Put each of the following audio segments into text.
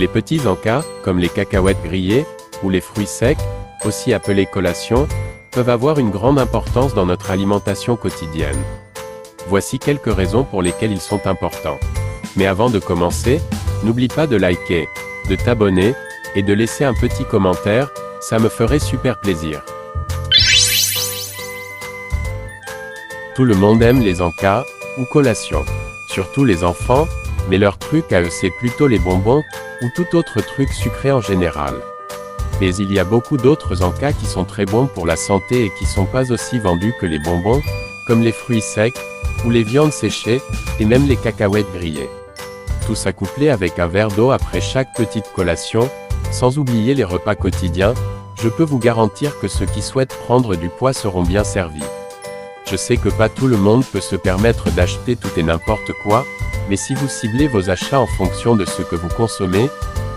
Les petits encas, comme les cacahuètes grillées, ou les fruits secs, aussi appelés collations, peuvent avoir une grande importance dans notre alimentation quotidienne. Voici quelques raisons pour lesquelles ils sont importants. Mais avant de commencer, n'oublie pas de liker, de t'abonner, et de laisser un petit commentaire, ça me ferait super plaisir. Tout le monde aime les encas, ou collations. Surtout les enfants, mais leur truc à eux c'est plutôt les bonbons, ou tout autre truc sucré en général. Mais il y a beaucoup d'autres encas qui sont très bons pour la santé et qui sont pas aussi vendus que les bonbons, comme les fruits secs, ou les viandes séchées, et même les cacahuètes grillées. Tout ça couplé avec un verre d'eau après chaque petite collation, sans oublier les repas quotidiens, je peux vous garantir que ceux qui souhaitent prendre du poids seront bien servis. Je sais que pas tout le monde peut se permettre d'acheter tout et n'importe quoi, mais si vous ciblez vos achats en fonction de ce que vous consommez,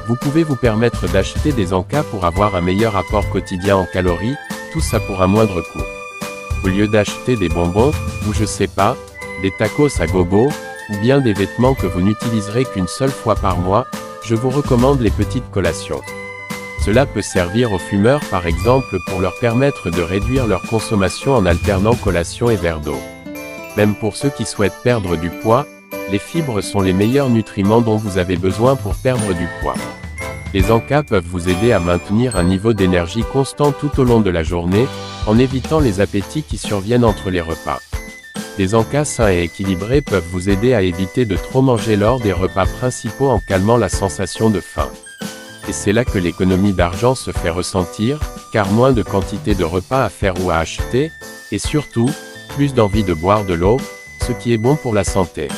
vous pouvez vous permettre d'acheter des encas pour avoir un meilleur apport quotidien en calories, tout ça pour un moindre coût. Au lieu d'acheter des bonbons, ou je sais pas, des tacos à gogo, ou bien des vêtements que vous n'utiliserez qu'une seule fois par mois, je vous recommande les petites collations. Cela peut servir aux fumeurs par exemple pour leur permettre de réduire leur consommation en alternant collation et verre d'eau. Même pour ceux qui souhaitent perdre du poids, les fibres sont les meilleurs nutriments dont vous avez besoin pour perdre du poids. Les encas peuvent vous aider à maintenir un niveau d'énergie constant tout au long de la journée, en évitant les appétits qui surviennent entre les repas. Les encas sains et équilibrés peuvent vous aider à éviter de trop manger lors des repas principaux en calmant la sensation de faim. Et c'est là que l'économie d'argent se fait ressentir, car moins de quantité de repas à faire ou à acheter, et surtout, plus d'envie de boire de l'eau, ce qui est bon pour la santé.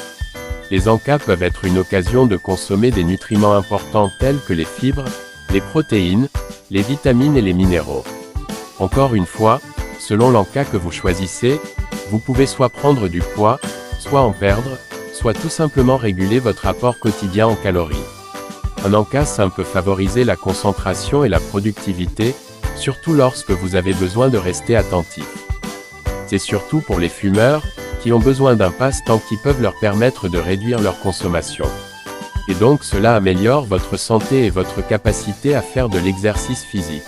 Les encas peuvent être une occasion de consommer des nutriments importants tels que les fibres, les protéines, les vitamines et les minéraux. Encore une fois, selon l'enca que vous choisissez, vous pouvez soit prendre du poids, soit en perdre, soit tout simplement réguler votre apport quotidien en calories. Un encas sain peut favoriser la concentration et la productivité, surtout lorsque vous avez besoin de rester attentif. C'est surtout pour les fumeurs, qui ont besoin d'un passe-temps qui peuvent leur permettre de réduire leur consommation. Et donc cela améliore votre santé et votre capacité à faire de l'exercice physique.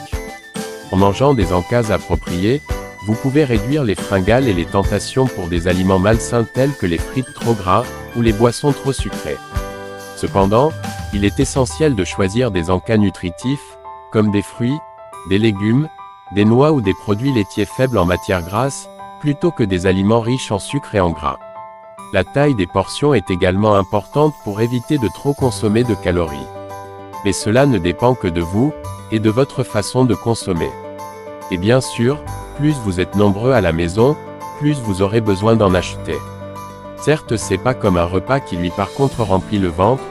En mangeant des encas appropriés, vous pouvez réduire les fringales et les tentations pour des aliments malsains tels que les frites trop gras, ou les boissons trop sucrées. Cependant, il est essentiel de choisir des encas nutritifs, comme des fruits, des légumes, des noix ou des produits laitiers faibles en matière grasse, plutôt que des aliments riches en sucre et en gras. La taille des portions est également importante pour éviter de trop consommer de calories. Mais cela ne dépend que de vous, et de votre façon de consommer. Et bien sûr, plus vous êtes nombreux à la maison, plus vous aurez besoin d'en acheter. Certes, c'est pas comme un repas qui lui par contre remplit le ventre,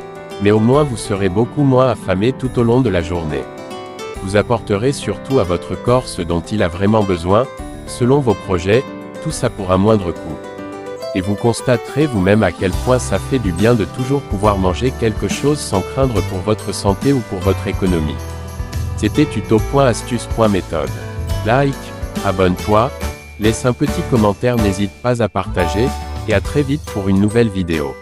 mais au moins vous serez beaucoup moins affamé tout au long de la journée. Vous apporterez surtout à votre corps ce dont il a vraiment besoin, selon vos projets, tout ça pour un moindre coût. Et vous constaterez vous-même à quel point ça fait du bien de toujours pouvoir manger quelque chose sans craindre pour votre santé ou pour votre économie. C'était tuto.astuce.méthode. Like, abonne-toi, laisse un petit commentaire, n'hésite pas à partager, et à très vite pour une nouvelle vidéo.